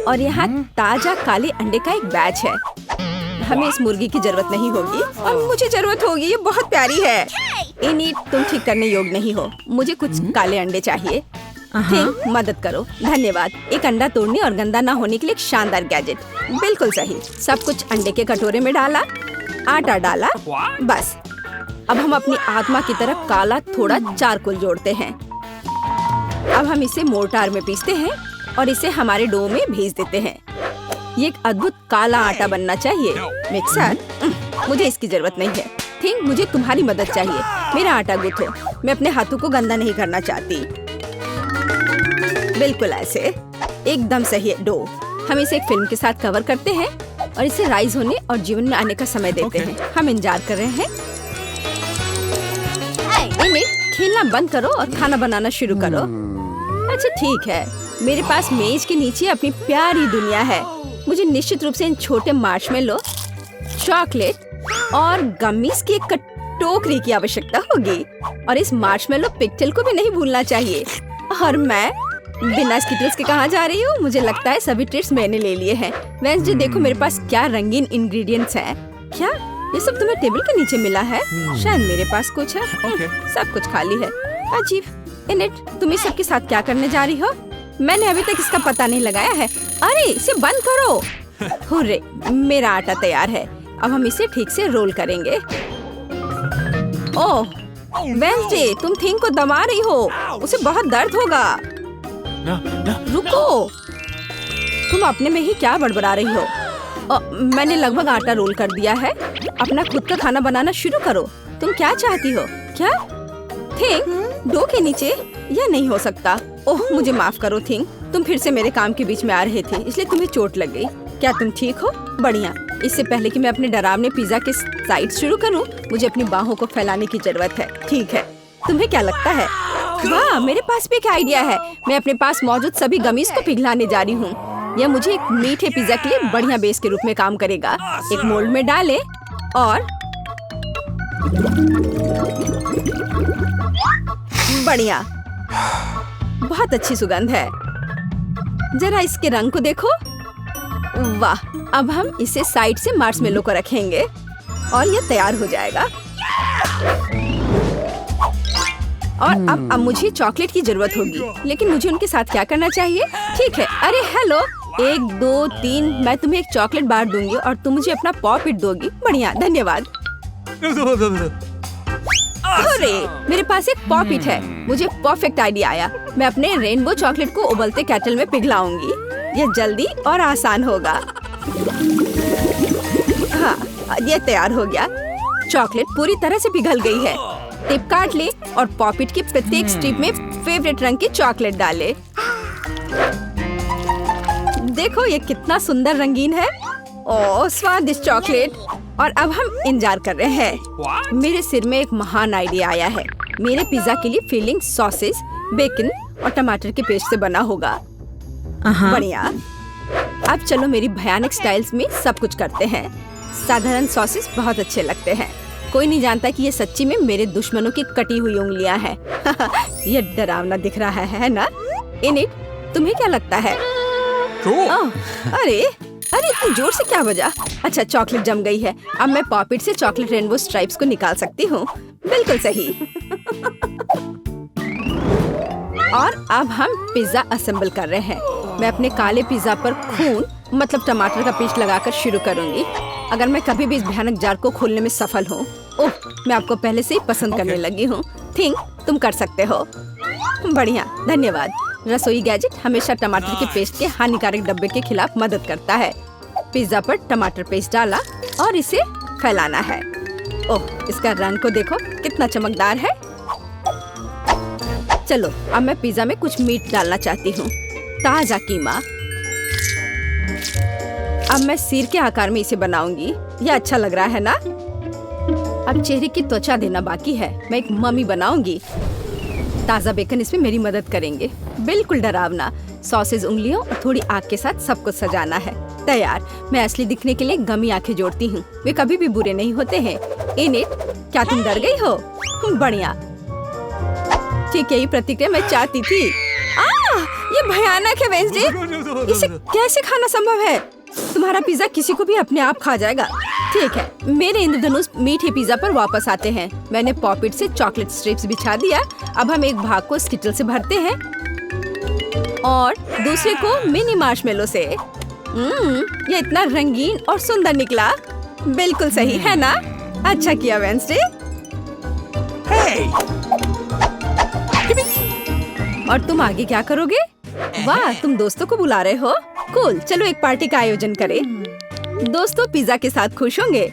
और यहाँ ताजा काले अंडे का एक बैच है। हमें इस मुर्गी की जरूरत नहीं होगी और मुझे जरूरत होगी। ये बहुत प्यारी है। इनिट, तुम ठीक करने योग्य नहीं हो। मुझे कुछ काले अंडे चाहिए। थिंक, मदद करो। धन्यवाद। एक अंडा तोड़ने और गंदा ना होने के लिए एक शानदार गैजेट। बिल्कुल सही। सब कुछ अंडे के कटोरे में डाला, आटा डाला, बस। अब हम अपनी आत्मा की तरफ काला थोड़ा चारकोल जोड़ते हैं। अब हम इसे मोर्टार में पीसते हैं और इसे हमारे डो में भेज देते हैं। ये एक अद्भुत काला आटा बनना चाहिए। मिक्सर, मुझे इसकी जरूरत नहीं है। थिंक, मुझे तुम्हारी मदद चाहिए। मेरा आटा गूंथो। मैं अपने हाथों को गंदा नहीं करना चाहती। बिल्कुल ऐसे, एकदम सही है डो। हम इसे एक फिल्म के साथ कवर करते हैं और इसे राइज होने और जीवन में आने का समय देते हैं। हम इंतजार कर रहे हैं। खेलना बंद करो और खाना बनाना शुरू करो। अच्छा ठीक है, मेरे पास मेज के नीचे अपनी प्यारी दुनिया है। मुझे निश्चित रूप से इन छोटे मार्शमेलो, चॉकलेट और गमीज की एक टोकरी की आवश्यकता होगी। और इस मार्शमेलो पिक्चल को भी नहीं भूलना चाहिए। और मैं बिना स्किटल्स के कहाँ जा रही हूँ? मुझे लगता है सभी ट्रीट्स मैंने ले लिए हैं। वेंसडे, देखो मेरे पास क्या रंगीन इंग्रेडिएंट्स हैं। क्या ये सब तुम्हें टेबल के नीचे मिला है? शायद मेरे पास कुछ है। सब कुछ खाली है। अजीब। इनिट, तुम इस सब के साथ क्या करने जा रही हो? मैंने अभी तक इसका पता नहीं लगाया है। अरे इसे बंद करो। हुर्रे, मेरा आटा तैयार है। अब हम इसे ठीक से रोल करेंगे। ओह वेंसडे, तुम थिंक को दबा रही हो। उसे बहुत दर्द होगा। रुको, तुम अपने में ही क्या बड़बड़ा रही हो? मैंने लगभग आटा रोल कर दिया है। अपना खुद का खाना बनाना शुरू करो। तुम क्या चाहती हो? क्या थिंक, डो के नीचे? यह नहीं हो सकता। ओह मुझे माफ करो थिंक, तुम फिर से मेरे काम के बीच में आ रहे थे, इसलिए तुम्हें चोट लग गई। क्या तुम ठीक हो? बढ़िया। इससे पहले कि मैं अपने डरावने पिज्जा के साइड शुरू करूं, मुझे अपनी बाहों को फैलाने की जरूरत है। ठीक है, तुम्हें क्या लगता है? वाह, मेरे पास भी एक आइडिया है। मैं अपने पास मौजूद सभी गमीज को पिघलाने जा रही हूँ। यह मुझे एक मीठे पिज्जा के लिए बढ़िया बेस के रूप में काम करेगा। एक मोल्ड में डालें और बढ़िया, बहुत अच्छी सुगंध है। जरा इसके रंग को देखो। वाह, अब हम इसे साइड से मार्शमेलो को रखेंगे और यह तैयार हो जाएगा। और अब मुझे चॉकलेट की जरूरत होगी, लेकिन मुझे उनके साथ क्या करना चाहिए? ठीक है। अरे हेलो, 1 2 3, मैं तुम्हें एक चॉकलेट बार दूंगी और तुम मुझे अपना पॉपिट दोगी। बढ़िया, धन्यवाद। अरे मेरे पास एक पॉपिट है। मुझे परफेक्ट आइडिया आया। मैं अपने रेनबो चॉकलेट को उबलते केटल में पिघलाऊंगी। यह जल्दी और आसान होगा। हाँ, यह तैयार हो गया। चॉकलेट पूरी तरह से पिघल गई है। टिप काट ले और पॉपिट की प्रत्येक स्ट्रिप में फेवरेट रंग की चॉकलेट डाले। देखो ये कितना सुंदर रंगीन है। ओह स्वादिष्ट चॉकलेट। और अब हम इंतजार कर रहे हैं। मेरे सिर में एक महान आइडिया आया है। मेरे पिज्जा के लिए फिलिंग सॉसेस, बेकन और टमाटर के पेस्ट से बना होगा। बढ़िया। अब चलो मेरी भयानक स्टाइल्स में सब कुछ करते हैं। साधारण सॉसेस बहुत अच्छे लगते हैं। कोई नहीं जानता कि ये सच्ची में मेरे दुश्मनों की कटी हुई उंगलियां हैं। ये डरावना दिख रहा है ना? इनिट, तुम्हें क्या लगता है? अरे अरे इतनी जोर से क्या बजा? अच्छा, चॉकलेट जम गई है। अब मैं पॉपिट से चॉकलेट रेनबो स्ट्राइप्स को निकाल सकती हूँ। बिल्कुल सही। और अब हम पिज्जा असेंबल कर रहे हैं। मैं अपने काले पिज्जा पर खून मतलब टमाटर का पेस्ट लगाकर शुरू करूंगी। अगर मैं कभी भी इस भयानक जार को खोलने में सफल हूँ, ओह मैं आपको पहले से ही पसंद करने लगी हूँ। थिंक, तुम कर सकते हो। बढ़िया, धन्यवाद। रसोई गैजेट हमेशा टमाटर के पेस्ट के हानिकारक डब्बे के खिलाफ मदद करता है। पिज्जा पर टमाटर पेस्ट डाला और इसे फैलाना है। ओह, इसका रंग को देखो कितना चमकदार है। चलो अब मैं पिज्जा में कुछ मीट डालना चाहती हूँ। ताजा कीमा। अब मैं सिर के आकार में इसे बनाऊंगी। यह अच्छा लग रहा है ना? अब चेहरे की त्वचा देना बाकी है। मैं एक मम्मी बनाऊंगी। ताजा बेकन इसमें मेरी मदद करेंगे। बिल्कुल डरावना। सॉसेज उंगलियों और थोड़ी आग के साथ सब कुछ सजाना है। तैयार। मैं असली दिखने के लिए गमी आंखें जोड़ती हूँ। वे कभी भी बुरे नहीं होते हैं। इनिट, क्या तुम डर गई हो? बढ़िया, ठीक है, ये प्रतिक्रिया मैं चाहती थी। ये भयानक है वेंसडे। इसे कैसे खाना संभव है? तुम्हारा पिज्जा किसी को भी अपने आप खा जाएगा। ठीक है, मेरे इंद्रधनुष मीठे पिज्जा पर वापस आते हैं। मैंने पॉपिट से चॉकलेट स्ट्रिप्स बिछा दिया। अब हम एक भाग को स्किटल से भरते हैं और दूसरे को मिनी मार्शमेलो से। ये इतना रंगीन और सुंदर निकला। बिल्कुल सही है ना? अच्छा किया वेंसडे। और तुम आगे क्या करोगे? वाह, तुम दोस्तों को बुला रहे हो? कूल, चलो एक पार्टी का आयोजन करें। दोस्तों पिज्जा के साथ खुश होंगे।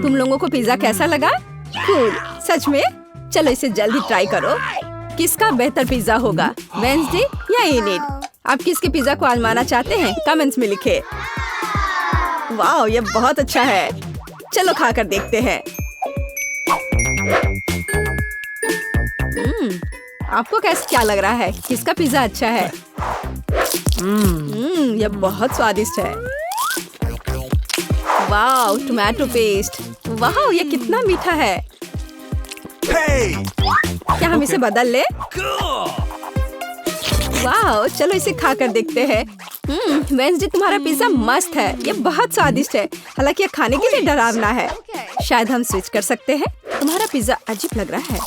तुम लोगों को पिज्जा कैसा लगा? कूल, सच में? चलो इसे जल्दी ट्राई करो। किसका बेहतर पिज्जा होगा, वेंसडे या एनिड? आप किसके पिज्जा को आजमाना चाहते हैं? कमेंट्स में लिखे। वाह, ये बहुत अच्छा है। चलो खाकर देखते हैं। आपको कैसे क्या लग रहा है? किसका पिज्जा अच्छा है? ये बहुत स्वादिष्ट है। वाह, टोमेटो पेस्ट। वाह, ये कितना मीठा है। क्या हम इसे बदल ले? वाह, चलो इसे खाकर देखते हैं। वेंसडे, तुम्हारा पिज्जा मस्त है। ये बहुत स्वादिष्ट है, हालांकि ये खाने के लिए डरावना है। शायद हम स्विच कर सकते हैं। तुम्हारा पिज्जा अजीब लग रहा है।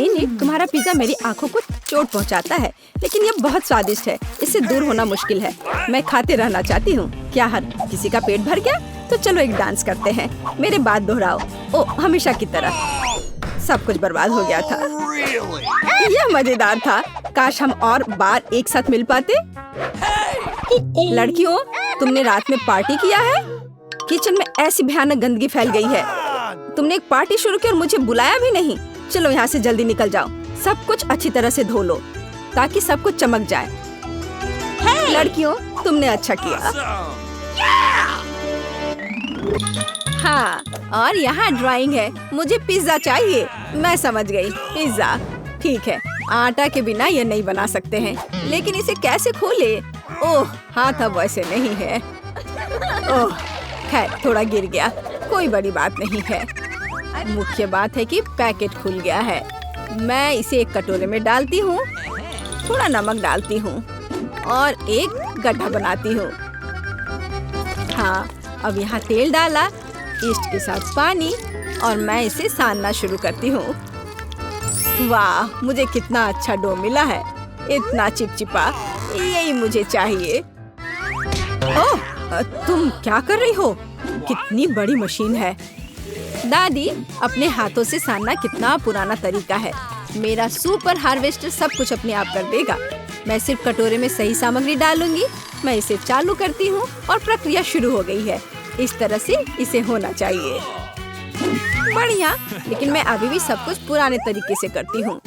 एनिड, तुम्हारा पिज्जा मेरी आंखों को चोट पहुंचाता है, लेकिन ये बहुत स्वादिष्ट है। इससे दूर होना मुश्किल है। मैं खाते रहना चाहती हूँ। क्या हर किसी का पेट भर गया? तो चलो एक डांस करते हैं। मेरे बात दोहराओ। ओ, हमेशा की तरह। सब कुछ बर्बाद हो गया था। यह मजेदार था। काश हम और बार एक साथ मिल पाते। लड़कियों, तुमने रात में पार्टी किया है? किचन में ऐसी भयानक गंदगी फैल गई है। तुमने एक पार्टी शुरू की और मुझे बुलाया भी नहीं। चलो यहाँ से जल्दी निकल जाओ। सब कुछ अच्छी तरह से धो लो ताकि सब कुछ चमक जाए। लड़कियों, तुमने अच्छा किया। हाँ, और यहाँ ड्राइंग है। मुझे पिज्जा चाहिए। मैं समझ गई, पिज्जा। ठीक है, आटा के बिना ये नहीं बना सकते हैं, लेकिन इसे कैसे खोले? ओह, हाथ अब वैसे नहीं है। ओह, खैर थोड़ा गिर गया, कोई बड़ी बात नहीं है। मुख्य बात है कि पैकेट खुल गया है। मैं इसे एक कटोरे में डालती हूँ, थोड़ा नमक डालती हूँ और एक गड्ढा बनाती हूँ। हाँ, अब यहाँ तेल डाला, ईस्ट के साथ पानी, और मैं इसे सानना शुरू करती हूँ। वाह, मुझे कितना अच्छा डो मिला है। इतना चिपचिपा, यही मुझे चाहिए। ओह, तुम क्या कर रही हो? कितनी बड़ी मशीन है। दादी, अपने हाथों से सानना कितना पुराना तरीका है। मेरा सुपर हार्वेस्टर सब कुछ अपने आप कर देगा। मैं सिर्फ कटोरे में सही सामग्री डालूंगी। मैं इसे चालू करती हूँ और प्रक्रिया शुरू हो गई है। इस तरह से इसे होना चाहिए। बढ़िया, लेकिन मैं अभी भी सब कुछ पुराने तरीके से करती हूँ।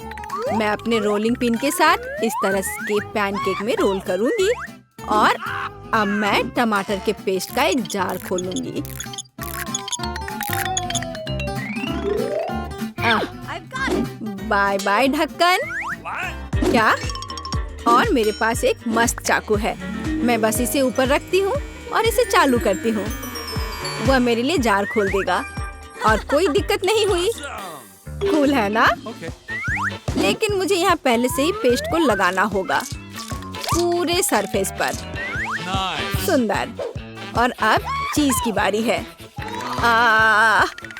मैं अपने रोलिंग पिन के साथ इस तरह के पैनकेक में रोल करूँगी और अब मैं टमाटर के पेस्ट का एक जार खोलूंगी। बाय बाय ढक्कन। क्या? और मेरे पास एक मस्त चाकू है। मैं बस इसे ऊपर रखती हूँ और इसे चालू करती हूँ। वह मेरे लिए जार खोल देगा और कोई दिक्कत नहीं हुई। कूल है ना? लेकिन मुझे यहाँ पहले से ही पेस्ट को लगाना होगा पूरे सरफेस पर। सुंदर। और अब चीज की बारी है।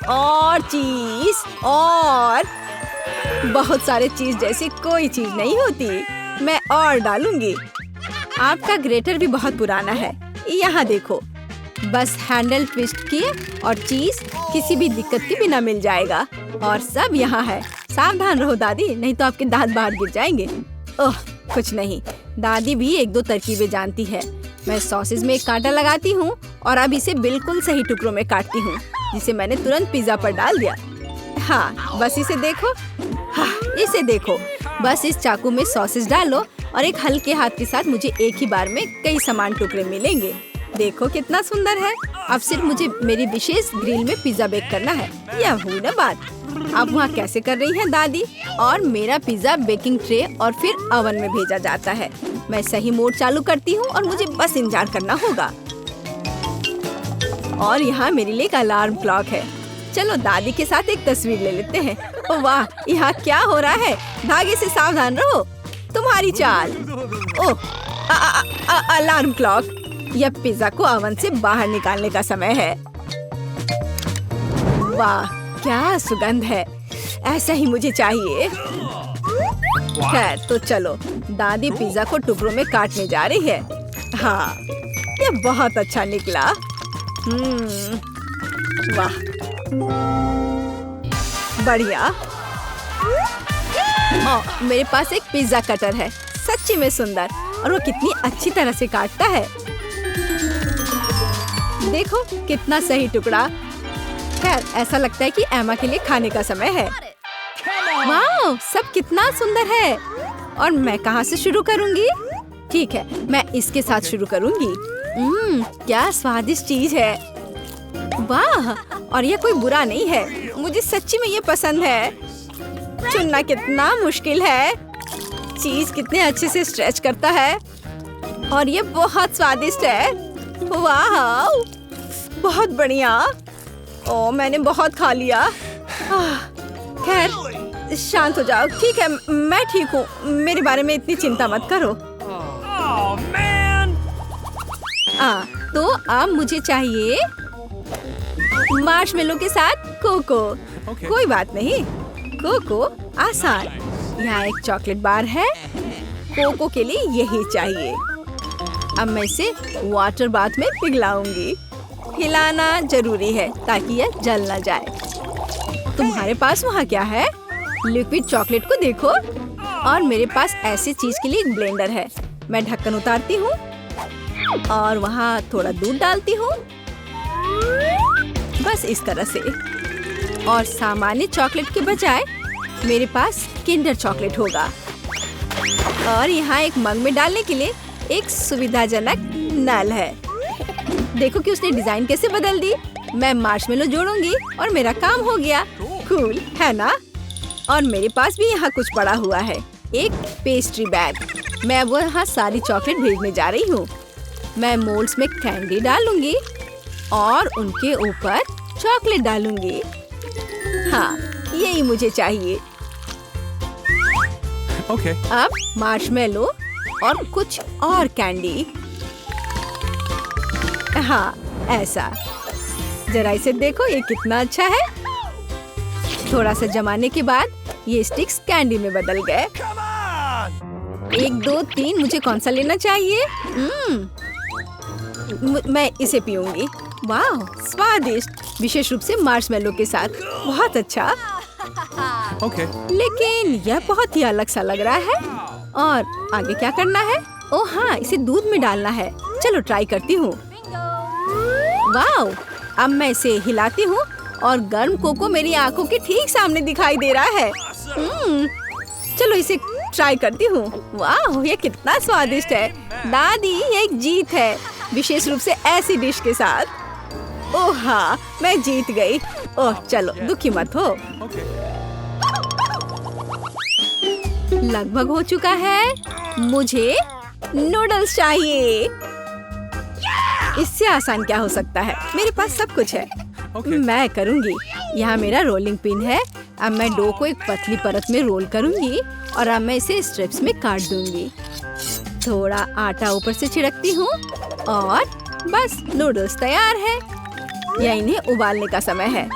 और चीज, और बहुत सारे चीज जैसी कोई चीज नहीं होती। मैं और डालूंगी। आपका ग्रेटर भी बहुत पुराना है। यहाँ देखो, बस हैंडल ट्विस्ट किए और चीज किसी भी दिक्कत के बिना मिल जाएगा। और सब यहाँ है। सावधान रहो दादी, नहीं तो आपके दांत बाहर गिर जाएंगे। ओह, कुछ नहीं, दादी भी एक दो तरकीबें जानती है। मैं सॉसेज में एक कांटा लगाती हूँ और अब इसे बिल्कुल सही टुकड़ों में काटती हूँ, जिसे मैंने तुरंत पिज्जा पर डाल दिया। हाँ, बस इसे देखो। हाँ, इसे देखो। बस इस चाकू में सॉसेज डालो और एक हल्के हाथ के साथ मुझे एक ही बार में कई समान टुकड़े मिलेंगे। देखो कितना सुंदर है। अब सिर्फ मुझे मेरी विशेष ग्रिल में पिज्जा बेक करना है। यह हुई ना बात। अब वहाँ कैसे कर रही हैं दादी? और मेरा पिज्जा बेकिंग ट्रे और फिर ओवन में भेजा जाता है। मैं सही मोड चालू करती हूँ और मुझे बस इंतजार करना होगा। और यहाँ मेरे लिए एक अलार्म क्लॉक है। चलो दादी के साथ एक तस्वीर ले लेते हैं। ओह वाह, यहाँ क्या हो रहा है? धागे से सावधान रहो। तुम्हारी चाल। ओह, अलार्म क्लॉक। यह पिज्जा को ओवन से बाहर निकालने का समय है। वाह, क्या सुगंध है। ऐसा ही मुझे चाहिए। खैर तो चलो, दादी पिज्जा को टुकड़ों में काटने जा रही है। हाँ, यह बहुत अच्छा निकला। वाह, बढ़िया। मेरे पास एक पिज्जा कटर है, सच्ची में सुंदर, और वो कितनी अच्छी तरह से काटता है। देखो कितना सही टुकड़ा। खैर, ऐसा लगता है कि एमा के लिए खाने का समय है। वाह, सब कितना सुंदर है। और मैं कहाँ से शुरू करूँगी? ठीक है, मैं इसके साथ शुरू करूँगी। क्या स्वादिष्ट चीज है। वाह, और यह कोई बुरा नहीं है। मुझे सच्ची में ये पसंद है। चुनना कितना मुश्किल है। चीज कितने अच्छे से स्ट्रेच करता है, और ये बहुत स्वादिष्ट है। वाह, बहुत बढ़िया। ओह, मैंने बहुत खा लिया। खैर, शांत हो जाओ। ठीक है, मैं ठीक हूँ। मेरे बारे में इतनी चिंता मत करो। तो अब मुझे चाहिए मार्शमेलो के साथ कोको। कोई बात नहीं, कोको आसान। यहाँ एक चॉकलेट बार है। कोको के लिए यही चाहिए। अब मैं इसे वाटर बाथ में पिघलाऊंगी। हिलाना जरूरी है ताकि यह जल न जाए। तुम्हारे पास वहाँ क्या है? लिक्विड चॉकलेट को देखो। और मेरे पास ऐसी चीज के लिए एक ब्लेंडर है। मैं ढक्कन उतारती हूँ और वहाँ थोड़ा दूध डालती हूँ, बस इस तरह से। और सामान्य चॉकलेट के बजाय मेरे पास किंडर चॉकलेट होगा। और यहाँ एक मग में डालने के लिए एक सुविधाजनक नल है। देखो कि उसने डिजाइन कैसे बदल दी। मैं मार्शमेलो जोड़ूंगी और मेरा काम हो गया। कूल है ना? और मेरे पास भी यहाँ कुछ पड़ा हुआ है, एक पेस्ट्री बैग। मैं वो यहाँ सारी चॉकलेट भेजने जा रही हूँ। मैं मोल्ड्स में कैंडी डालूंगी और उनके ऊपर चॉकलेट डालूंगी। हाँ, यही मुझे चाहिए। Okay. अब मार्शमेलो और कुछ और कैंडी। हाँ, ऐसा। जरा इसे देखो, ये कितना अच्छा है। थोड़ा सा जमाने के बाद ये स्टिक्स कैंडी में बदल गए। 1 2 3, मुझे कौन सा लेना चाहिए? मैं इसे पीऊंगी। वाह, स्वादिष्ट, विशेष रूप से मार्शमेलो के साथ। बहुत अच्छा। Okay. लेकिन यह बहुत ही अलग सा लग रहा है। और आगे क्या करना है? ओह हाँ, इसे दूध में डालना है। चलो ट्राई करती हूँ। वाह, अब मैं इसे हिलाती हूँ और गर्म कोको मेरी आंखों के ठीक सामने दिखाई दे रहा है। चलो इसे ट्राई करती हूँ। वाह, ये कितना स्वादिष्ट है। दादी, ये एक जीत है, विशेष रूप से ऐसी डिश के साथ। ओह हाँ, मैं जीत गई। ओह चलो, दुखी मत हो। लगभग हो चुका है। मुझे नूडल्स चाहिए। इससे आसान क्या हो सकता है? मेरे पास सब कुछ है। मैं करूंगी। यहाँ मेरा रोलिंग पिन है। अब मैं डो को एक पतली परत में रोल करूंगी और अब मैं इसे स्ट्रिप्स में काट दूंगी। थोड़ा आटा ऊपर से छिड़कती हूँ और बस नूडल्स तैयार है। या इन्हें उबालने का समय है।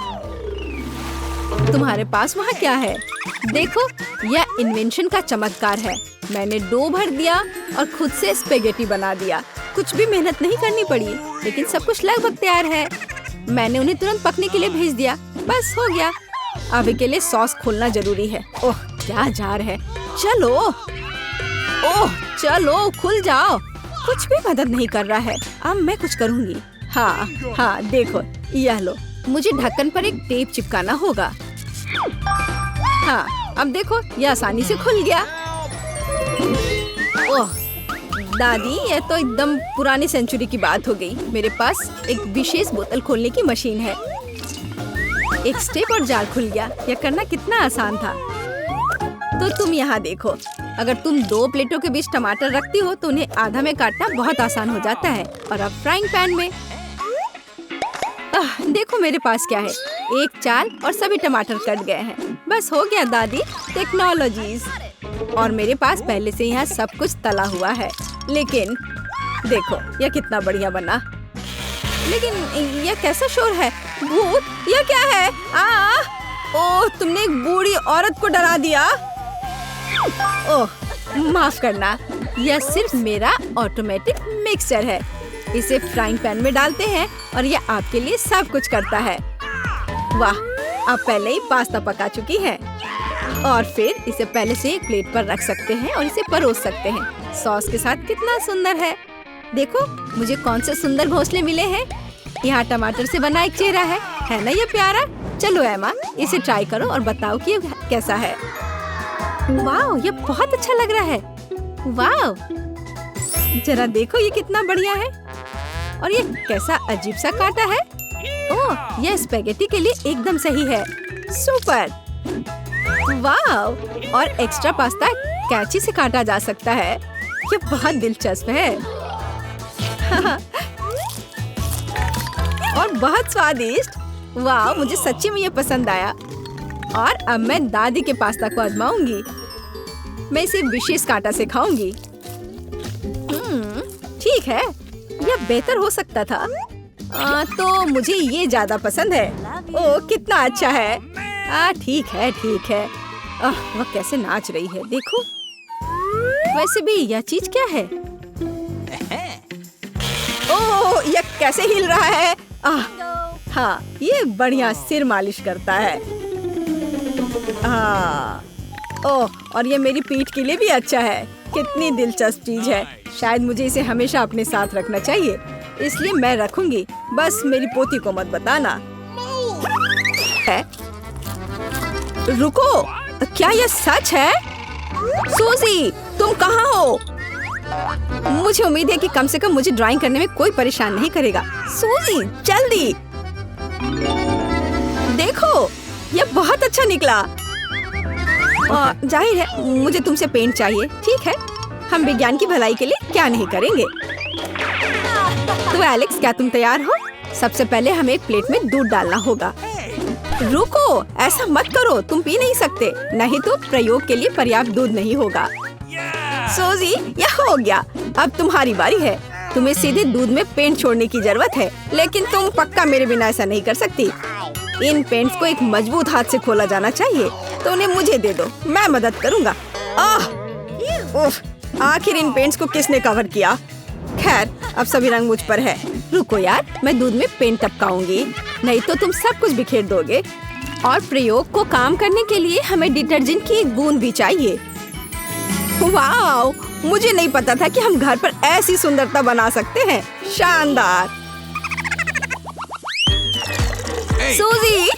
तुम्हारे पास वहाँ क्या है? देखो, यह इन्वेंशन का चमत्कार है। मैंने डो भर दिया और खुद से स्पेगेटी बना दिया। कुछ भी मेहनत नहीं करनी पड़ी, लेकिन सब कुछ लगभग तैयार है। मैंने उन्हें तुरंत पकने के लिए भेज दिया। बस हो गया। अभी के लिए सॉस खोलना जरूरी है। ओह, क्या जार है। चलो, ओह चलो, खुल जाओ। कुछ भी मदद नहीं कर रहा है। अब मैं कुछ करूँगी। हाँ हाँ, देखो, यह लो। मुझे ढक्कन पर एक टेप चिपकाना होगा। हाँ, अब देखो, यह आसानी से खुल गया। ओह दादी, यह तो एकदम पुरानी सेंचुरी की बात हो गई। मेरे पास एक विशेष बोतल खोलने की मशीन है। एक स्टेप और जार खुल गया। यह करना कितना आसान था। तो तुम यहाँ देखो, अगर तुम 2 प्लेटों के बीच टमाटर रखती हो तो उन्हें आधा में काटना बहुत आसान हो जाता है। और अब फ्राइंग पैन में देखो मेरे पास क्या है, एक चाल और सभी टमाटर कट गए हैं। बस हो गया दादी। टेक्नोलॉजीज। और मेरे पास पहले से यहाँ सब कुछ तला हुआ है। लेकिन देखो यह कितना बढ़िया बना। लेकिन यह कैसा शोर है? भूत? यह क्या है? ओह, तुमने एक बूढ़ी औरत को डरा दिया। ओह माफ करना, यह सिर्फ मेरा ऑटोमेटिक मिक्सचर है। इसे फ्राइंग पैन में डालते हैं और यह आपके लिए सब कुछ करता है। वाह, आप पहले ही पास्ता पका चुकी हैं। और फिर इसे पहले से एक प्लेट पर रख सकते हैं और इसे परोस सकते हैं। सॉस के साथ कितना सुंदर है। देखो मुझे कौन से सुंदर घोंसले मिले हैं। यहाँ टमाटर से बना एक चेहरा है ना ये प्यारा। चलो एमा, इसे ट्राई करो और बताओ कि ये कैसा है। वाह, ये बहुत अच्छा लग रहा है। वाह, जरा देखो ये कितना बढ़िया है। और ये कैसा अजीब सा काटा है। ओह, यह स्पेगेटी के लिए एकदम सही है। सुपर। वाह, और एक्स्ट्रा पास्ता कैंची से काटा जा सकता है। ये बहुत दिलचस्प है। और बहुत स्वादिष्ट। वाह, मुझे सच्ची में ये पसंद आया। और अब मैं दादी के पास्ता को आजमाऊंगी। मैं इसे विशेष कांटा से खाऊंगी। ठीक है, यह बेहतर हो सकता था। तो मुझे ये ज्यादा पसंद है। ओह कितना अच्छा है। ठीक है ठीक है। वह कैसे नाच रही है देखो। वैसे भी यह चीज क्या है? ओह, यह कैसे हिल रहा है। हाँ, ये बढ़िया सिर मालिश करता है। ओह, और ये मेरी पीठ के लिए भी अच्छा है। कितनी दिलचस्प चीज है। शायद मुझे इसे हमेशा अपने साथ रखना चाहिए, इसलिए मैं रखूंगी। बस मेरी पोती को मत बताना। रुको, क्या यह सच है? सूजी, तुम कहाँ हो? मुझे उम्मीद है कि कम से कम मुझे ड्राइंग करने में कोई परेशान नहीं करेगा। सूजी, जल्दी देखो, यह बहुत अच्छा निकला। जाहिर है मुझे तुमसे पेंट चाहिए। ठीक है, हम विज्ञान की भलाई के लिए क्या नहीं करेंगे। तो एलेक्स, क्या तुम तैयार हो? सबसे पहले हमें एक प्लेट में दूध डालना होगा। रुको, ऐसा मत करो, तुम पी नहीं सकते, नहीं तो प्रयोग के लिए पर्याप्त दूध नहीं होगा। सूजी, यह हो गया। अब तुम्हारी बारी है। तुम्हें सीधे दूध में पेंट छोड़ने की जरूरत है, लेकिन तुम पक्का मेरे बिना ऐसा नहीं कर सकती। इन पेंट्स को एक मजबूत हाथ से खोला जाना चाहिए, तो उन्हें मुझे दे दो, मैं मदद करूँगा। आखिर इन पेंट्स को किसने कवर किया? खैर, अब सभी रंग मुझ पर है। रुको यार, मैं दूध में पेंट टपकाऊंगी, नहीं तो तुम सब कुछ बिखेर दोगे। और प्रयोग को काम करने के लिए हमें डिटर्जेंट की एक बूंद भी चाहिए। वाह, मुझे नहीं पता था कि हम घर पर ऐसी सुंदरता बना सकते हैं। शानदार। सूजी,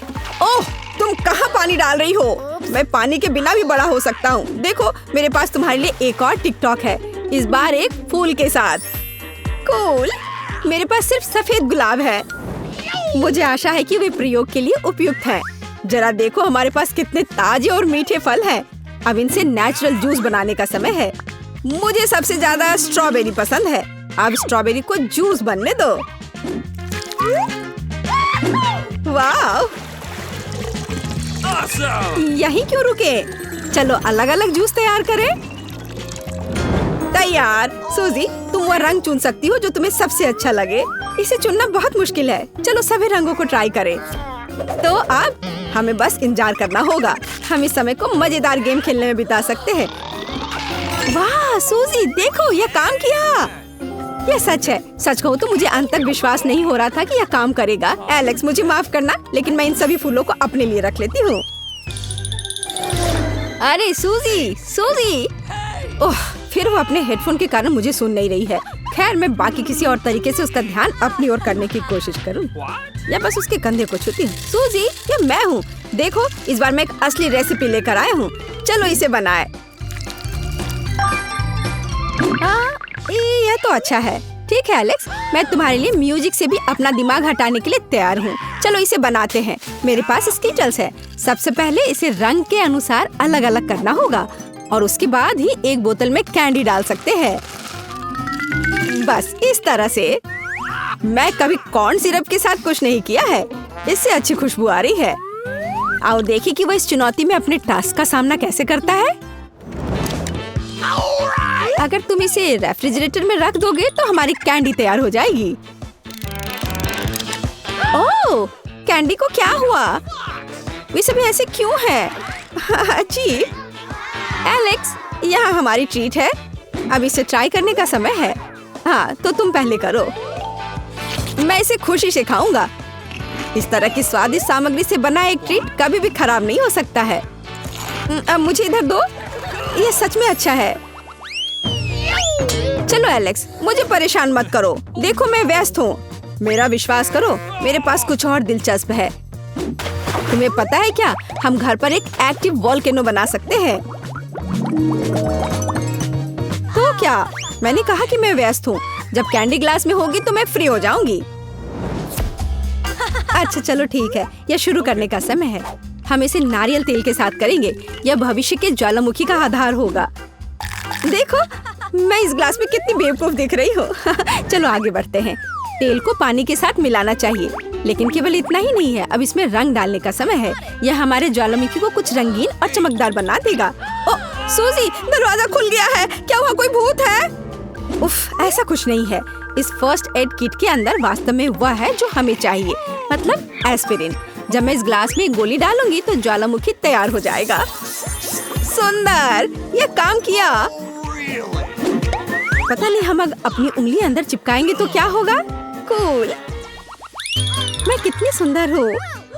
ओह, तुम कहाँ पानी डाल रही हो? मैं पानी के बिना भी बड़ा हो सकता हूँ। देखो, मेरे पास तुम्हारे लिए एक और टिकटॉक है, इस बार एक फूल के साथ। कूल। मेरे पास सिर्फ सफेद गुलाब है। मुझे आशा है कि वे प्रयोग के लिए उपयुक्त हैं। जरा देखो, हमारे पास कितने ताजे और मीठे फल हैं। अब इनसे नेचुरल जूस बनाने का समय है। मुझे सबसे ज्यादा स्ट्रॉबेरी पसंद है। अब स्ट्रॉबेरी को जूस बनने दो। वाह, यहीं क्यों रुके? चलो अलग अलग जूस तैयार करें। तैयार। सूजी, तुम वह रंग चुन सकती हो जो तुम्हें सबसे अच्छा लगे। इसे चुनना बहुत मुश्किल है। चलो सभी रंगों को ट्राई करें। तो अब हमें बस इंतजार करना होगा। हम इस समय को मजेदार गेम खेलने में बिता सकते हैं। वाह सूजी, देखो यह काम किया। यह सच है। सच कहूँ तो मुझे अंत तक विश्वास नहीं हो रहा था कि यह काम करेगा। एलेक्स, मुझे माफ करना, लेकिन मैं इन सभी फूलों को अपने लिए रख लेती हूँ। अरे सूजी, सूजी! ओह, फिर वो अपने हेडफोन के कारण मुझे सुन नहीं रही है। खैर, मैं बाकी किसी और तरीके से उसका ध्यान अपनी ओर करने की कोशिश करूँ, या बस उसके कंधे को छूती हूँ। सूजी, ये मैं हूँ। देखो, इस बार मैं एक असली रेसिपी लेकर आया हूँ। चलो इसे बनाए। यह तो अच्छा है। ठीक है एलेक्स, मैं तुम्हारे लिए म्यूजिक से भी अपना दिमाग हटाने के लिए तैयार हूँ। चलो इसे बनाते हैं। मेरे पास स्कीटल्स है। सबसे पहले इसे रंग के अनुसार अलग अलग करना होगा और उसके बाद ही एक बोतल में कैंडी डाल सकते हैं। बस इस तरह से। मैं कभी कॉर्न सिरप के साथ कुछ नहीं किया है। इससे अच्छी खुशबू आ रही है। आओ देखिए कि वह इस चुनौती में अपने टास्क का सामना कैसे करता है। अगर तुम इसे रेफ्रिजरेटर में रख दोगे तो हमारी कैंडी तैयार हो जाएगी। ओह, कैंडी को क्या हुआ? वे सभी ऐसे क्यों है? अजीब। एलेक्स, यहाँ हमारी ट्रीट है। अब इसे ट्राई करने का समय है। हाँ, तो तुम पहले करो। मैं इसे खुशी से खाऊंगा। इस तरह की स्वादिष्ट सामग्री से बना एक ट्रीट कभी भी खराब नहीं हो सकता है। अब मुझे इधर दो। यह सच में अच्छा है। चलो एलेक्स, मुझे परेशान मत करो। देखो मैं व्यस्त हूँ। मेरा विश्वास करो, मेरे पास कुछ और दिलचस्प है। तुम्हें पता है क्या, हम घर पर एक एक्टिव वोल्केनो बना सकते हैं। तो क्या? मैंने कहा कि मैं व्यस्त हूँ। जब कैंडी ग्लास में होगी तो मैं फ्री हो जाऊंगी। अच्छा चलो ठीक है, यह शुरू करने का समय है। हम इसे नारियल तेल के साथ करेंगे। यह भविष्य के ज्वालामुखी का आधार होगा। देखो मैं इस ग्लास में कितनी बेवकूफ दिख रही हूँ। चलो आगे बढ़ते हैं। तेल को पानी के साथ मिलाना चाहिए, लेकिन केवल इतना ही नहीं है। अब इसमें रंग डालने का समय है। यह हमारे ज्वालामुखी को कुछ रंगीन और चमकदार बना देगा। ओह सूजी, दरवाजा खुल गया है। क्या वहाँ कोई भूत है? उफ, ऐसा कुछ नहीं है। इस फर्स्ट एड किट के अंदर वास्तव में वह है जो हमें चाहिए, मतलब एस्पिरिन। जब मैं इस ग्लास में एक गोली डालूंगी तो ज्वालामुखी तैयार हो जाएगा। सुंदर, यह काम किया। पता नहीं हम अगर अपनी उंगली अंदर चिपकाएंगे तो क्या होगा। कूल। मैं कितनी सुंदर हूँ।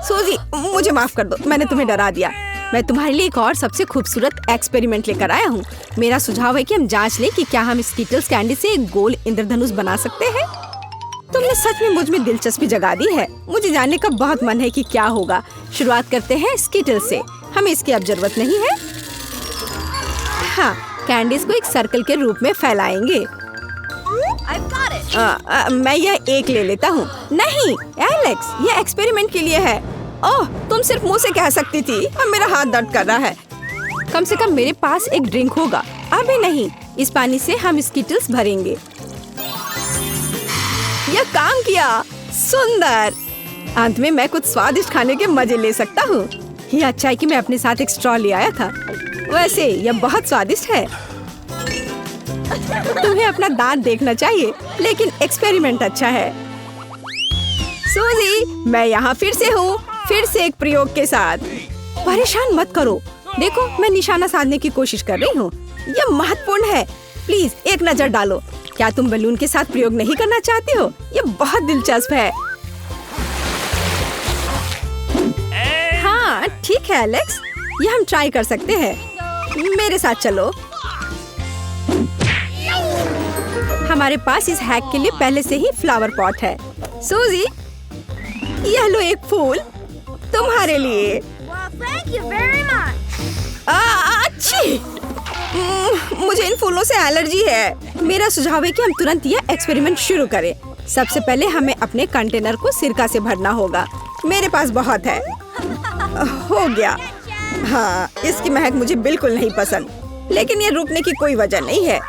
सूजी, मुझे माफ कर दो, मैंने तुम्हें डरा दिया। मैं तुम्हारे लिए एक और सबसे खूबसूरत एक्सपेरिमेंट लेकर आया हूँ। मेरा सुझाव है कि हम जांच लें कि क्या हम स्कीटल्स कैंडी से एक गोल इंद्रधनुष बना सकते हैं। तुमने सच में मुझ में दिलचस्पी जगा दी है। मुझे जानने का बहुत मन है कि क्या होगा। शुरुआत करते हैं स्कीटल्स से। हमें इसकी अब जरूरत नहीं है। हाँ, कैंडीज को एक सर्कल के रूप में फैलाएंगे। मैं यह एक ले लेता हूँ। नहीं एलेक्स, यह एक्सपेरिमेंट के लिए है। ओह, तुम सिर्फ मुंह से कह सकती थी। अब मेरा हाथ दर्द कर रहा है। कम से कम मेरे पास एक ड्रिंक होगा। अभी नहीं, इस पानी से हम स्कीटल्स भरेंगे। यह काम किया। सुंदर। अंत में मैं कुछ स्वादिष्ट खाने के मजे ले सकता हूँ। यह अच्छा है कि मैं अपने साथ एक स्ट्रॉ ले आया था। वैसे यह बहुत स्वादिष्ट है। तुम्हें अपना दांत देखना चाहिए, लेकिन एक्सपेरिमेंट अच्छा है। सूजी, मैं यहाँ फिर से हूँ, फिर से एक प्रयोग के साथ। परेशान मत करो। देखो मैं निशाना साधने की कोशिश कर रही हूँ। यह महत्वपूर्ण है। प्लीज एक नजर डालो। क्या तुम बलून के साथ प्रयोग नहीं करना चाहती हो? यह बहुत दिलचस्प है। हाँ ठीक है एलेक्स, यह हम ट्राई कर सकते हैं। मेरे साथ चलो। हमारे पास इस हैक के लिए पहले से ही फ्लावर पॉट है। सूजी, यह लो एक फूल तुम्हारे लिए। अच्छी। मुझे इन फूलों से एलर्जी है। मेरा सुझाव है कि हम तुरंत यह एक्सपेरिमेंट शुरू करें। सबसे पहले हमें अपने कंटेनर को सिरका से भरना होगा। मेरे पास बहुत है। हो गया। हाँ, इसकी महक मुझे बिल्कुल नहीं पसंद, लेकिन ये रुकने की कोई वजह नहीं है।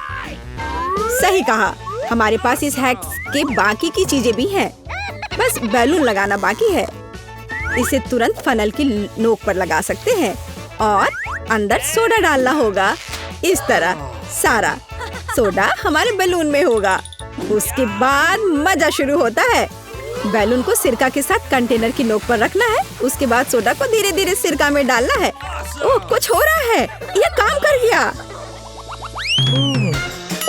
सही कहा। हमारे पास इस हैक के बाकी की चीजें भी हैं। बस बैलून लगाना बाकी है। इसे तुरंत फनल की नोक पर लगा सकते हैं और अंदर सोडा डालना होगा। इस तरह सारा सोडा हमारे बैलून में होगा। उसके बाद मजा शुरू होता है। बैलून को सिरका के साथ कंटेनर की नोक पर रखना है। उसके बाद सोडा को धीरे धीरे सिरका में डालना है। ओह, कुछ हो रहा है। यह काम कर गया।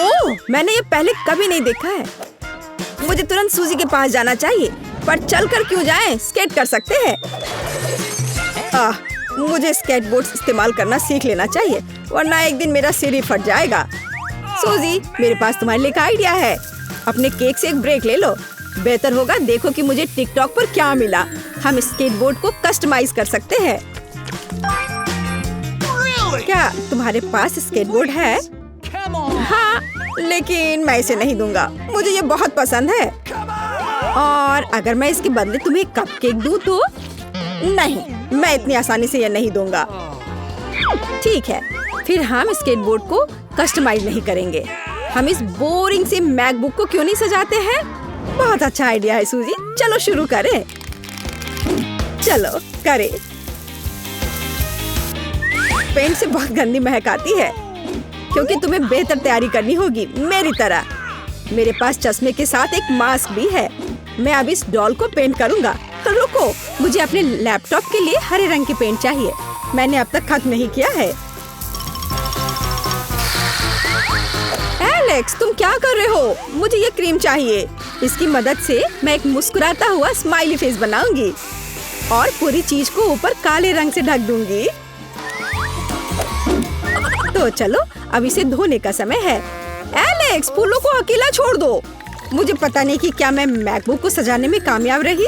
ओह, मैंने ये पहले कभी नहीं देखा है। मुझे तुरंत सूजी के पास जाना चाहिए, पर चलकर क्यों जाएं? स्केट कर सकते हैं। मुझे स्केटबोर्ड इस्तेमाल करना सीख लेना चाहिए, वरना एक दिन मेरा सिर ही फट जाएगा। सूजी, मेरे पास तुम्हारे लिए एक आइडिया है। अपने केक से एक ब्रेक ले लो। बेहतर होगा देखो कि मुझे टिकटॉक पर क्या मिला। हम स्केटबोर्ड को कस्टमाइज कर सकते हैं। क्या तुम्हारे पास स्केटबोर्ड है? हाँ, लेकिन मैं इसे नहीं दूंगा। मुझे ये बहुत पसंद है। और अगर मैं इसके बदले तुम्हें कपकेक दूं तो? नहीं, मैं इतनी आसानी से ये नहीं दूंगा। ठीक है, फिर हम स्केटबोर्ड को कस्टमाइज नहीं करेंगे। हम इस बोरिंग से मैकबुक को क्यों नहीं सजाते हैं? बहुत अच्छा आइडिया है सूजी। चलो शुरू करें। चलो करें। पेंट से बहुत गंदी महक आती है। क्योंकि तुम्हें बेहतर तैयारी करनी होगी मेरी तरह। मेरे पास चश्मे के साथ एक मास्क भी है। मैं अब इस डॉल को पेंट करूंगा। रुको, मुझे अपने लैपटॉप के लिए हरे रंग की पेंट चाहिए। मैंने अब तक खत्म नहीं किया है। एलेक्स, तुम क्या कर रहे हो? मुझे ये क्रीम चाहिए। इसकी मदद से मैं एक मुस्कुराता हुआ स्माइली फेस बनाऊंगी और पूरी चीज को ऊपर काले रंग से ढक दूंगी। तो चलो, अब इसे धोने का समय है। एलेक्स, फूलों को अकेला छोड़ दो। मुझे पता नहीं कि क्या मैं मैकबुक को सजाने में कामयाब रही।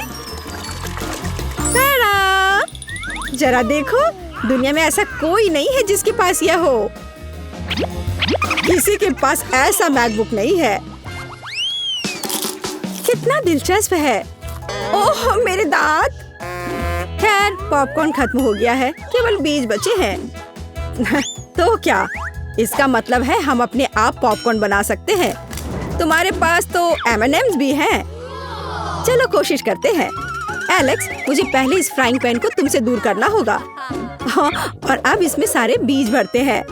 तारा! जरा देखो, दुनिया में ऐसा कोई नहीं है जिसके पास यह हो। किसी के पास ऐसा मैकबुक नहीं है। कितना दिलचस्प है। ओह, मेरे दांत। खैर, पॉपकॉर्न खत्म हो गया है, केवल बीज बचे हैं। तो क्या इसका मतलब है हम अपने आप पॉपकॉर्न बना सकते हैं? तुम्हारे पास तो M&Ms भी हैं। चलो कोशिश करते हैं। एलेक्स, मुझे पहले इस फ्राइंग पैन को तुमसे दूर करना होगा। हाँ, और अब इसमें सारे बीज भरते हैं।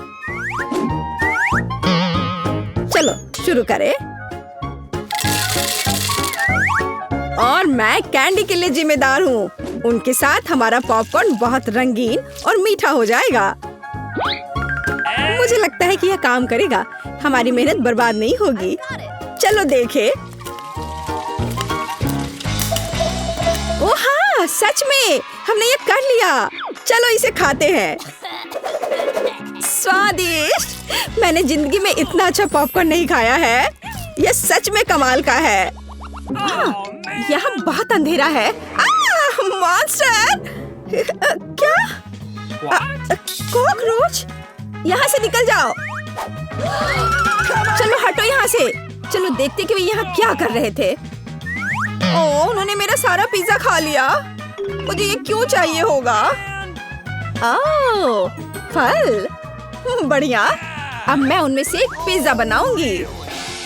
चलो शुरू करें। और मैं कैंडी के लिए जिम्मेदार हूँ। उनके साथ हमारा पॉपकॉर्न बहुत रंगीन और मीठा हो जाएगा। मुझे लगता है कि यह काम करेगा। हमारी मेहनत बर्बाद नहीं होगी। चलो देखें। ओह हाँ, सच में हमने ये कर लिया। चलो इसे खाते हैं। स्वादिष्ट। मैंने जिंदगी में इतना अच्छा पॉपकॉर्न नहीं खाया है। यह सच में कमाल का है। यहाँ बहुत अंधेरा है। मॉन्स्टर! क्या? कॉकरोच! यहाँ से निकल जाओ। चलो हटो यहाँ से। चलो देखते कि वे यहाँ क्या कर रहे थे। ओह, उन्होंने मेरा सारा पिज्जा खा लिया। मुझे ये क्यों चाहिए होगा? ओह, फल। बढ़िया। अब मैं उनमें से एक पिज्जा बनाऊंगी।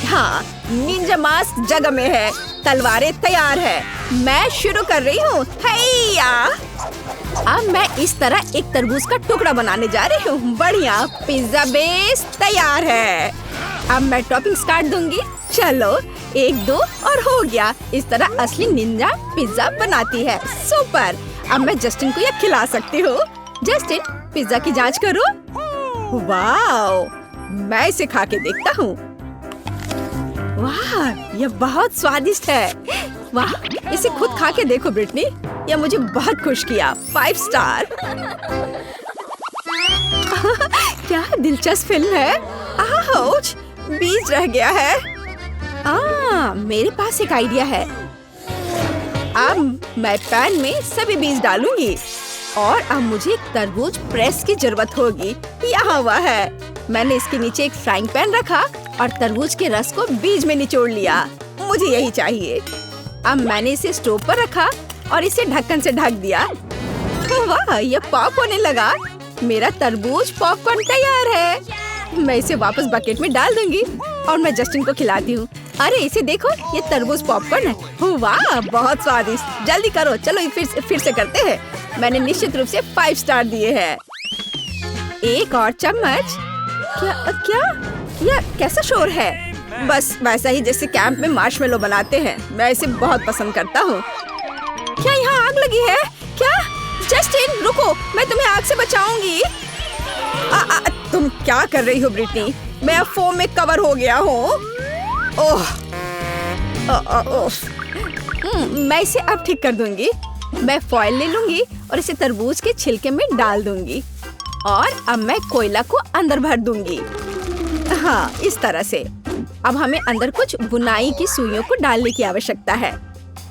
हाँ, निंजा मास्क जगह में है। तलवारें तैयार है। मैं शुरू कर रही हूँ। हैया! अब मैं इस तरह एक तरबूज का टुकड़ा बनाने जा रही हूँ। बढ़िया, पिज्जा बेस तैयार है। अब मैं टॉपिंग्स काट दूंगी। चलो, 1 2 और हो गया। इस तरह असली निंजा पिज्जा बनाती है। सुपर। अब मैं जस्टिन को यह खिला सकती हूँ। जस्टिन, पिज्जा की जांच करो। वाओ, मैं इसे खा के देखता हूँ। वाह, यह बहुत स्वादिष्ट है। वाह, इसे खुद खा के देखो ब्रिटनी। यह मुझे बहुत खुश किया। 5 स्टार। क्या दिलचस्प फिल्म है। आउच, बीज रह गया है। मेरे पास एक आइडिया है। अब मैं पैन में सभी बीज डालूंगी और अब मुझे एक तरबूज प्रेस की जरूरत होगी। यहाँ हुआ है। मैंने इसके नीचे एक फ्राइंग पैन रखा और तरबूज के रस को बीज में निचोड़ लिया। मुझे यही चाहिए। अब मैंने इसे स्टोव पर रखा और इसे ढक्कन से ढक दिया। वाह, ये पॉप होने लगा। मेरा तरबूज पॉपकॉर्न तैयार है। मैं इसे वापस बकेट में डाल दूंगी और मैं जस्टिन को खिलाती हूँ। अरे इसे देखो, ये तरबूज पॉपकॉर्न है। वाह, बहुत स्वादिष्ट। जल्दी करो। चलो फिर से करते हैं। मैंने निश्चित रूप से 5 स्टार दिए हैं। एक और चम्मच। क्या? यह कैसा शोर है? बस वैसा ही जैसे कैंप में मार्शमेलो बनाते हैं। मैं इसे बहुत पसंद करता हूँ। क्या यहाँ आग लगी है? क्या? जस्टिन रुको, मैं तुम्हें आग से बचाऊंगी। तुम क्या कर रही हो ब्रिटनी? मैं अब फोम में कवर हो गया हूँ। मैं इसे अब ठीक कर दूंगी। मैं फॉइल ले लूंगी और इसे तरबूज के छिलके में डाल दूंगी और अब मैं कोयला को अंदर भर दूंगी। हाँ, इस तरह से। अब हमें अंदर कुछ बुनाई की सुइयों को डालने की आवश्यकता है।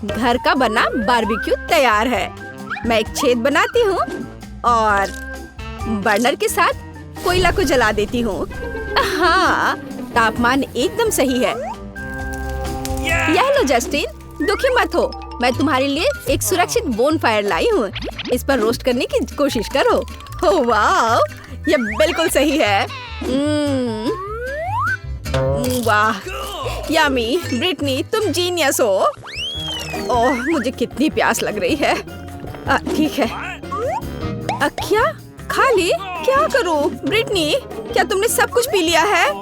घर का बना बारबेक्यू तैयार है। मैं एक छेद बनाती हूँ और बर्नर के साथ कोयला को जला देती हूँ। हाँ, तापमान एकदम सही है। यह लो जस्टिन, दुखी मत हो। मैं तुम्हारे लिए एक सुरक्षित बोनफायर लाई हूँ। इस पर रोस्ट करने की कोशिश करो। ओह वाह, यह बिल्कुल सही है। वाह, यम्मी। ब्रिटनी, तुम जीनियस हो। ओह, मुझे कितनी प्यास लग रही है। ठीक है। क्या? खा ली? क्या करूं? ब्रिटनी, क्या तुमने सब कुछ पी लिया है?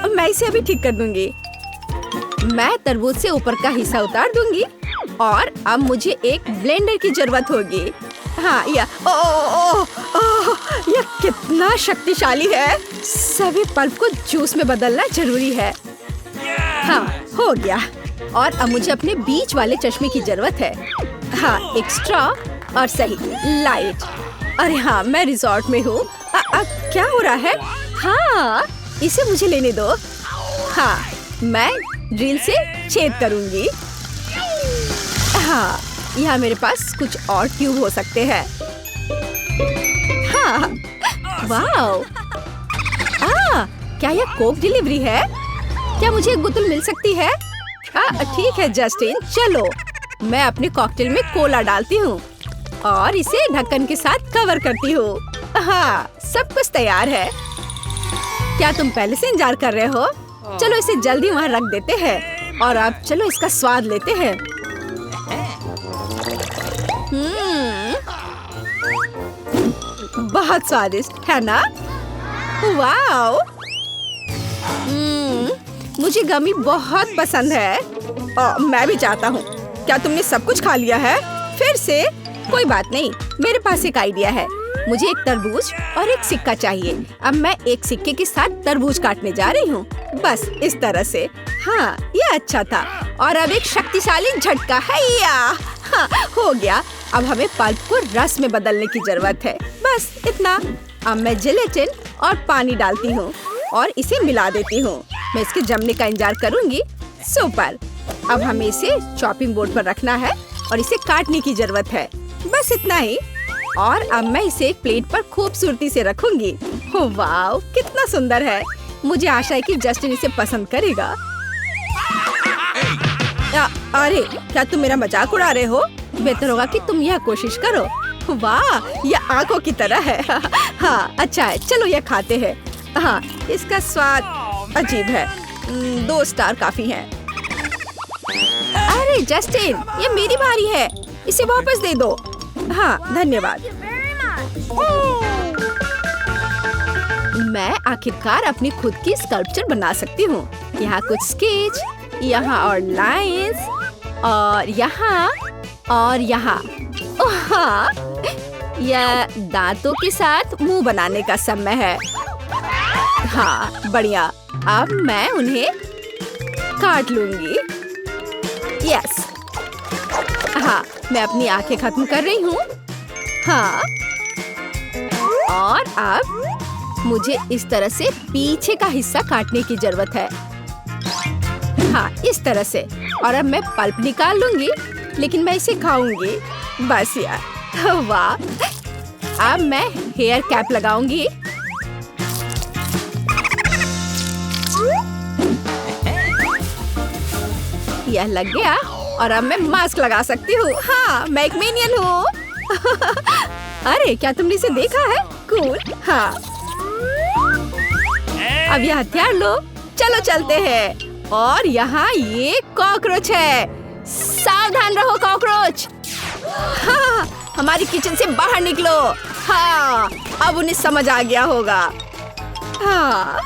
मैं इसे अभी ठीक कर दूंगी। मैं तरबूज से ऊपर का हिस्सा उतार दूंगी और अब मुझे एक ब्लेंडर की जरूरत होगी। हाँ, यह कितना शक्तिशाली है। सभी पल्प को जूस में बदलना जरूरी है। हाँ, हो गया। और अब मुझे अपने बीच वाले चश्मे की जरूरत है। हाँ, एक स्ट्रॉ और सही लाइट। अरे हाँ, मैं रिजॉर्ट में हूँ। क्या हो रहा है? हाँ, इसे मुझे लेने दो। हाँ, मैं ड्रिल से छेद करूंगी। हाँ, यहाँ मेरे पास कुछ और ट्यूब हो सकते हैं। हाँ, वाओ! क्या यह कोक डिलीवरी है? क्या मुझे एक बोतल मिल सकती है? ठीक है जस्टिन, चलो। मैं अपने कॉकटेल में कोला डालती हूँ और इसे ढक्कन के साथ कवर करती हूँ। हाँ, सब कुछ तैयार है। क्या तुम पहले से इंतजार कर रहे हो? चलो इसे जल्दी वहाँ रख देते हैं और अब चलो इसका स्वाद लेते हैं। बहुत स्वादिष्ट है ना? वाओ! मुझे गमी बहुत पसंद है। मैं भी चाहता हूँ। क्या तुमने सब कुछ खा लिया है? फिर से? कोई बात नहीं, मेरे पास एक आइडिया है। मुझे एक तरबूज और एक सिक्का चाहिए। अब मैं एक सिक्के के साथ तरबूज काटने जा रही हूँ, बस इस तरह से। हाँ, ये अच्छा था। और अब एक शक्तिशाली झटका है। हाँ, हो गया। अब हमें पल्प को रस में बदलने की जरूरत है, बस इतना। अब मैं जेलेटिन और पानी डालती हूँ और इसे मिला देती हूँ। मैं इसके जमने का इंतजार करूँगी। सुपर! अब हमें इसे चॉपिंग बोर्ड पर रखना है और इसे काटने की जरूरत है, बस इतना ही। और अब मैं इसे एक प्लेट पर खूबसूरती से रखूंगी। वाओ, कितना सुंदर है। मुझे आशा है कि जस्टिन इसे पसंद करेगा। अरे, क्या तुम मेरा मजाक उड़ा रहे हो? बेहतर होगा कि तुम यह कोशिश करो। वाह, यह आंखों की तरह है। हाँ, अच्छा है, चलो यह खाते हैं। हाँ, इसका स्वाद अजीब है। 2 स्टार काफी हैं। अरे जस्टिन, ये मेरी बारी है, इसे वापस दे दो। हाँ, धन्यवाद। मैं आखिरकार अपनी खुद की स्कल्पचर बना सकती हूँ। यहाँ कुछ स्केच, यहाँ और लाइंस, और यहाँ और यहाँ। हाँ, यह दांतों के साथ मुंह बनाने का समय है। हाँ, बढ़िया। अब मैं उन्हें काट लूंगी। यस। हाँ, मैं अपनी आंखें खत्म कर रही हूँ। हाँ, और अब मुझे इस तरह से पीछे का हिस्सा काटने की जरूरत है। हाँ, इस तरह से। और अब मैं पल्प निकाल लूंगी, लेकिन मैं इसे खाऊंगी। बस यार, वाह! अब मैं हेयर कैप लगाऊंगी। यह लग गया और अब मैं मास्क लगा सकती हूँ। हाँ, मैं एक मिनियन हूँ। अरे, क्या तुमने इसे देखा है? कूल। हाँ, अब यह हथियार लो, चलो चलते हैं। और यहाँ ये कॉकरोच है। सावधान रहो कॉकरोच। हाँ, हमारी किचन से बाहर निकलो। हाँ, अब उन्हें समझ आ गया होगा। हाँ।